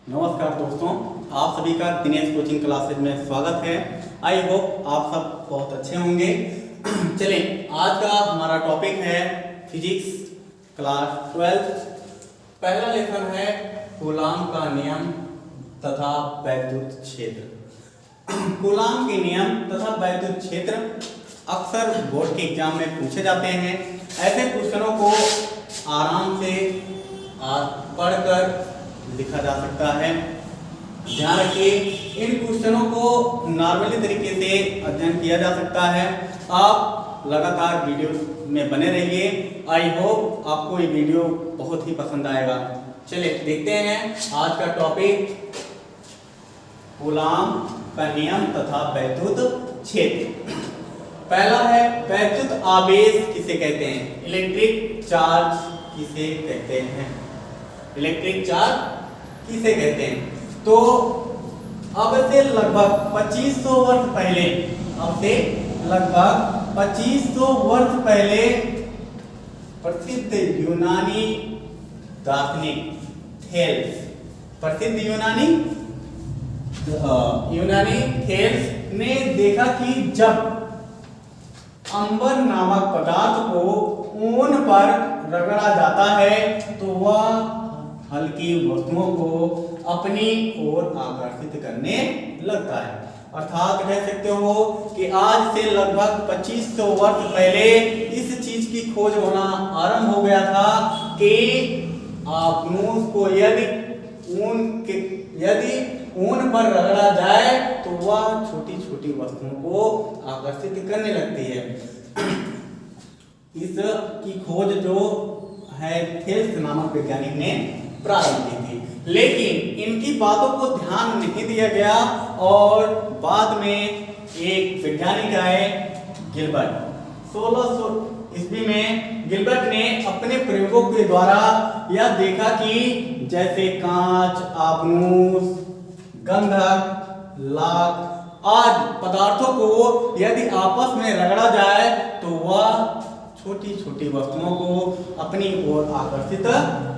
नमस्कार दोस्तों, आप सभी का दिनेश कोचिंग क्लासेज में स्वागत है। आई होप आप सब बहुत अच्छे होंगे। चलिए, आज का हमारा टॉपिक है फिजिक्स क्लास 12। पहला लेसन है कूलाम का नियम तथा वैद्युत क्षेत्र। कूलाम के नियम तथा वैद्युत क्षेत्र अक्सर बोर्ड के एग्जाम में पूछे जाते हैं। ऐसे क्वेश्चनों को आराम से पढ़कर लिखा जा सकता है। ध्यान रखिए, इन क्वेश्चनों को नॉर्मली तरीके से अध्ययन किया जा सकता है। आप लगातार वीडियो में बने रहिए। आई होप आपको ये वीडियो बहुत ही पसंद आएगा। चलिए देखते हैं आज का टॉपिक कूलाम का नियम तथा वैद्युत क्षेत्र। पहला है वैद्युत आवेश किसे कहते हैं? इलेक्ट्रिक चार्ज किसे कहते हैं? इलेक्ट्रिक चार्ज किसे कहते हैं? तो अब से लगभग 2500 वर्ष पहले, अब से लगभग 2500 वर्ष पहले प्रसिद्ध यूनानी दार्शनिक थेल्स, प्रसिद्ध यूनानी थेल्स ने देखा कि जब अंबर नामक पदार्थ को ऊन पर रगड़ा जाता है तो वह हल्की वस्तुओं को अपनी ओर आकर्षित करने लगता है। अर्थात कह सकते हो कि आज से लगभग 2500 वर्ष पहले इस चीज की खोज होना आरंभ हो गया था कि आपनूस को यदि ऊन पर रगड़ा जाए तो वह छोटी छोटी वस्तुओं को आकर्षित करने लगती है। इस की खोज जो है थेल्स नामक वैज्ञानिक ने प्रारंभ की थी, लेकिन इनकी बातों को ध्यान नहीं दिया गया और बाद में एक वैज्ञानिक आए, गिलबर्ट। 1600 ईस्वी में गिलबर्ट ने अपने प्रयोगों के द्वारा यह देखा कि जैसे कांच, आबनूस, गंधक, लाख आदि पदार्थों को यदि आपस में रगड़ा जाए तो वह छोटी छोटी वस्तुओं को अपनी ओर आकर्षित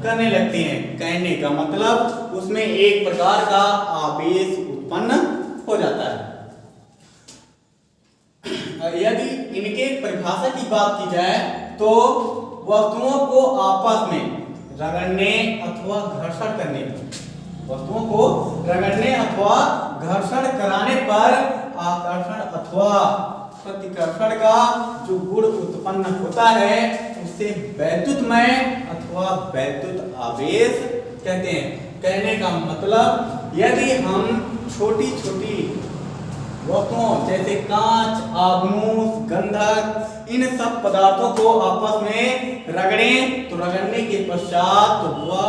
करने लगती हैं। कहने का मतलब उसमें एक प्रकार का आवेश उत्पन्न हो जाता है। यदि इनके परिभाषा की बात की जाए तो वस्तुओं को आपस में रगड़ने अथवा घर्षण करने पर, वस्तुओं को रगड़ने अथवा घर्षण कराने पर आकर्षण अथवा प्रतिकर्षण का जो गुण उत्पन्न होता है उसे वैद्युतमय अथवा वैद्युत आवेश कहते हैं। कहने का मतलब यदि हम छोटी छोटी वस्तुओं जैसे कांच, आबनूस, गंधक इन सब पदार्थों को आपस में रगड़ें तो रगड़ने के पश्चात वह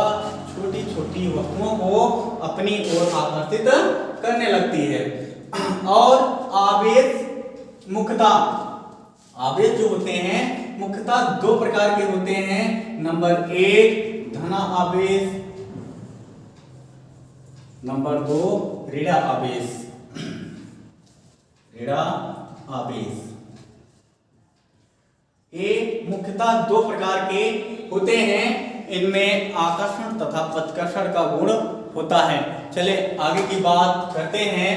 छोटी छोटी वस्तुओं को अपनी ओर आकर्षित करने लगती है। और आवेश मुख्यतः आवेश जो होते हैं मुख्यतः दो प्रकार के होते हैं। नंबर 1 धना आवेश, नंबर 2 ऋण आवेश। ऋण आवेश ये मुख्यतः दो प्रकार के होते हैं। इनमें आकर्षण तथा प्रतिकर्षण का गुण होता है। चले आगे की बात करते हैं।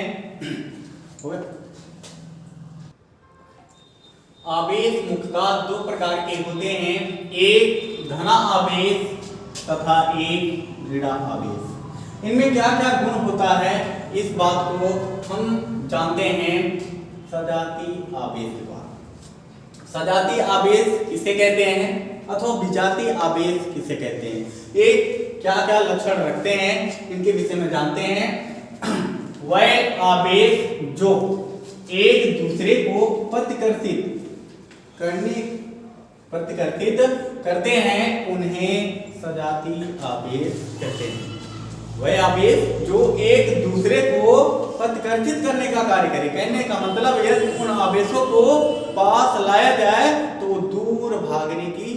आवेश मुख्यतः दो प्रकार के होते हैं, एक धना आवेश तथा एक ऋण आवेश। इनमें क्या क्या गुण होता है इस बात को हम जानते हैं सजाती आवेश के बाद। सजाती आवेश किसे कहते हैं अथवा विजातीय आवेश किसे कहते हैं, एक क्या क्या लक्षण रखते हैं इनके विषय में जानते हैं। वह आवेश जो एक दूसरे को प्रतिकर्षित करते हैं उन्हें सजाती आवेश कहते हैं। वह आवेश जो एक दूसरे को प्रतिकर्षित करने का कार्य करे। कहने का मतलब यदि उन आवेशों को पास लाया जाए तो दूर भागने की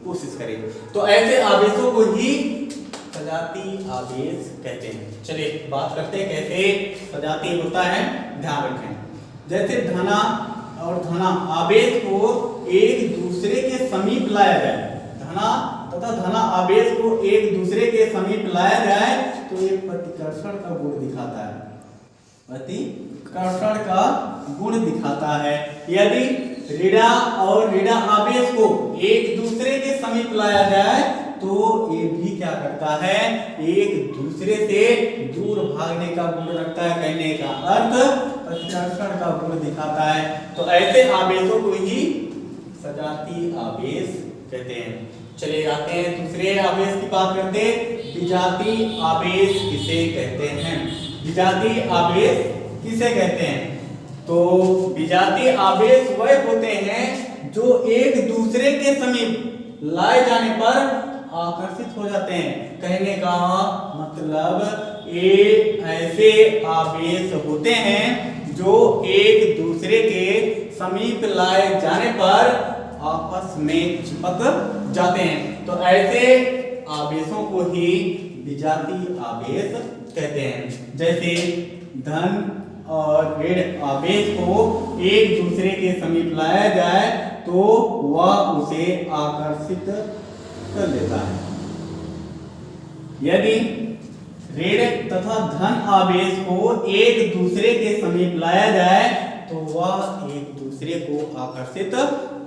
कोशिश करे, तो ऐसे आवेशों को ही सजाती आवेश कहते हैं। चलिए बात करते हैं कैसे सजाती होता है, ध्यान रखें। जैसे धना और धना आवेश को एक दूसरे के समीप लाया जाए, धना तथा धना आवेश को एक दूसरे के समीप लाया जाए तो ये प्रतिकर्षण का गुण दिखाता है, प्रतिकर्षण का गुण दिखाता है। यदि ऋण और ऋण आवेश को एक दूसरे के समीप लाया जाए तो ये भी क्या करता है, एक दूसरे से दूर भागने का गुण रखता है। कहने का अर्थ प्रतिकर्षण का गुण दिखाता है। तो ऐसे आवेशों को ही सजातीय आवेश कहते हैं। चलिए आते हैं दूसरे आवेश की बात करते हैं। विजातीय आवेश किसे कहते हैं? विजातीय आवेश किसे कहते हैं? तो विजातीय आवेश वह होते हैं जो एक दूसरे के समीप लाए जाने पर आकर्षित हो जाते हैं। कहने का मतलब ये ऐसे आवेश होते हैं जो एक दूसरे के समीप लाए जाने पर आपस में चिपक जाते हैं। तो ऐसे आवेशों को ही विजातीय आवेश कहते हैं। जैसे धन और ऋण आवेश को एक दूसरे के समीप लाया जाए तो वह उसे आकर्षित कर लेता है। यदि ऋण तथा धन आवेश को एक दूसरे के समीप लाया जाए तो वह एक दूसरे को आकर्षित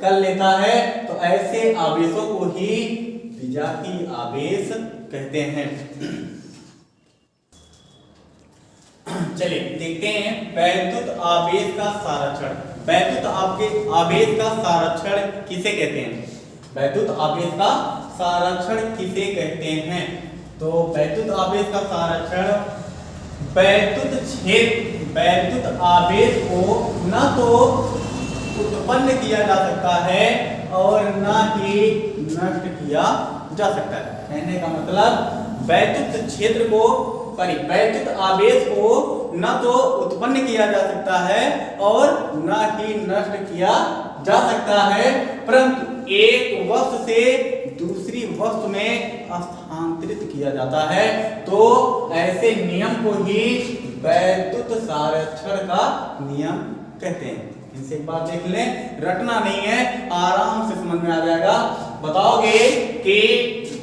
कर लेता है। तो ऐसे आवेशों को ही विजातीय आवेश कहते हैं। चलिए देखते हैं वैद्युत आवेश का सारक्षण। वैद्युत आवेश का सारक्षण किसे कहते हैं? वैद्युत आवेश का सारक्षण किसे कहते हैं? तो वैद्युत आवेश का सारक्षण वैद्युत आवेश को न तो उत्पन्न किया जा सकता है और न ही नष्ट किया जा सकता है। कहने का मतलब वैद्युत आवेश को न तो उत्पन्न किया जा सकता है और न ही नष्ट किया जा सकता है, परंतु एक वस्तु से दूसरी वस्तु में स्थानांतरित किया जाता है। तो ऐसे नियम को ही वैद्युत सारक्षण का नियम कहते हैं। इनसे एक बात देख लें, रटना नहीं है, आराम से समझ में आ जाएगा। बताओगे कि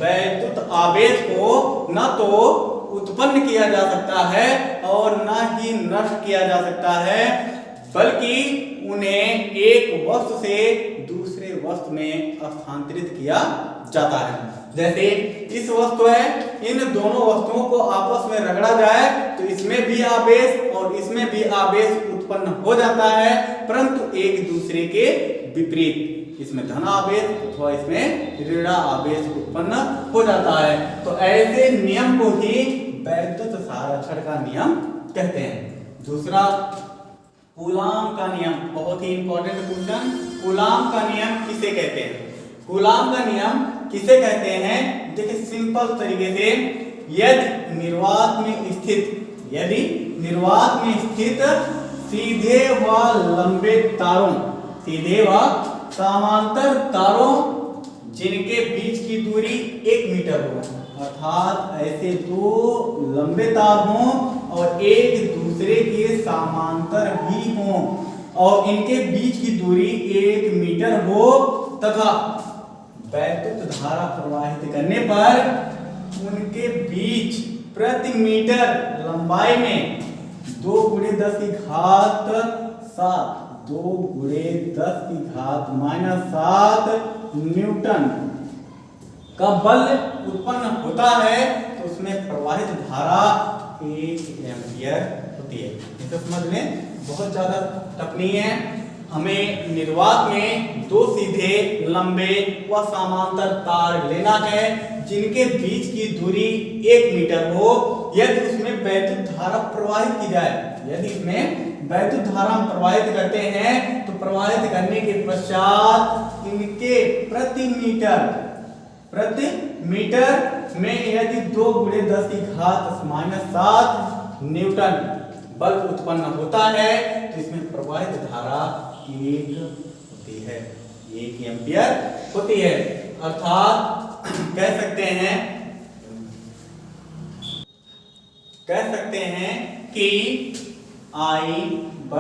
वैद्युत आवेश को न तो उत्पन्न किया जा सकता है और न ही नष्ट किया जा सकता है, बल्कि उन्हें एक वस्तु से दूसरे वस्तु में स्थानांतरित किया जाता है। जैसे इस वस्तु है, इन दोनों वस्तुओं को आपस में रगड़ा जाए तो इसमें भी आवेश और इसमें भी आवेश उत्पन्न हो जाता है, परंतु एक दूसरे के विपरीत। इसमें धन आवेश अथवा इसमें ऋण आवेश उत्पन्न हो जाता है। तो ऐसे नियम को ही वैद्युत सारक्षण का नियम कहते हैं। दूसरा कूलाम का नियम, बहुत ही इंपॉर्टेंट क्वेश्चन। कूलाम का नियम किसे कहते हैं? कूलाम का नियम किसे कहते हैं? देखिए सिंपल तरीके से, यदि निर्वात में स्थित सीधे व लंबे तारों, सीधे व समांतर तारों जिनके बीच की दूरी 1 मीटर हो, अर्थात ऐसे दो लंबे तार हों और एक दूसरे के समांतर भी हों और इनके बीच की दूरी 1 मीटर हो तथा वैद्युत धारा प्रवाहित करने पर उनके बीच प्रति मीटर लंबाई में 2 × 10 की घात 7 2 × 10 की घात -7 न्यूटन का बल उत्पन्न होता है, तो उसमें प्रवाहित धारा 1 एम्पियर होती है। इसे समझ लें, बहुत ज्यादा टफ नहीं है। हमें निर्वात में 2 सीधे लंबे व समांतर तार लेना है जिनके बीच की दूरी 1 मीटर हो। यदि उसमें वैद्युत धारा प्रवाहित की जाए, यदि इसमें वैद्युत धारा हम प्रवाहित करते हैं तो प्रवाहित करने के पश्चात इनके प्रति मीटर में यदि 2 × 10 की घात -7 न्यूटन बल उत्पन्न होता है तो इसमें प्रवाहित धारा 1 होती है, 1 एम्पियर होती है। अर्थात कह सकते हैं कि I =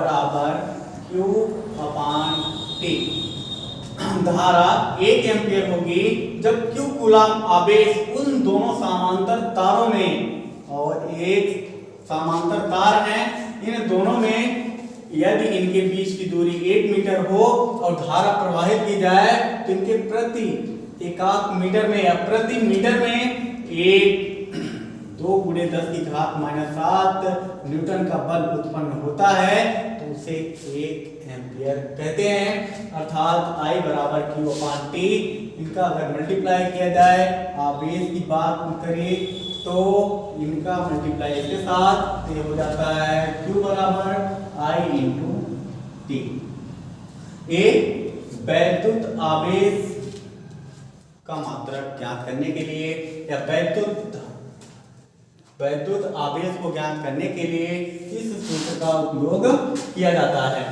Q/T। धारा 1 एम्पियर होगी जब Q कूलाम आवेश उन दोनों समांतर तारों में और एक समांतर तार है। इन दोनों में यदि इनके बीच की दूरी 1 मीटर हो और धारा प्रवाहित की जाए तो इनके प्रति एकाक मीटर में या प्रति मीटर में 2 × 10⁻⁷ न्यूटन का बल उत्पन्न होता है, तो उसे 1 एम्पियर कहते हैं। अर्थात I = Q/T। इनका अगर मल्टीप्लाई किया जाए, आवेश की बात करें तो इनका मल्टीप्लाई इसके साथ ये हो जाता है Q = I × T। एक वैद्युत आवेश का मात्रक ज्ञात करने के लिए या वैद्युत आवेश को ज्ञात करने के लिए इस सूत्र का उपयोग किया जाता है,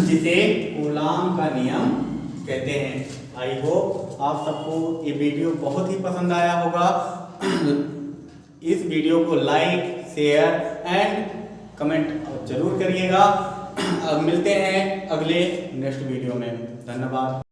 जिसे कूलाम का नियम कहते हैं। आई होप आप सबको ये वीडियो बहुत ही पसंद आया होगा। इस वीडियो को लाइक, शेयर एंड कमेंट जरूर करिएगा। अब मिलते हैं अगले नेक्स्ट वीडियो में। धन्यवाद।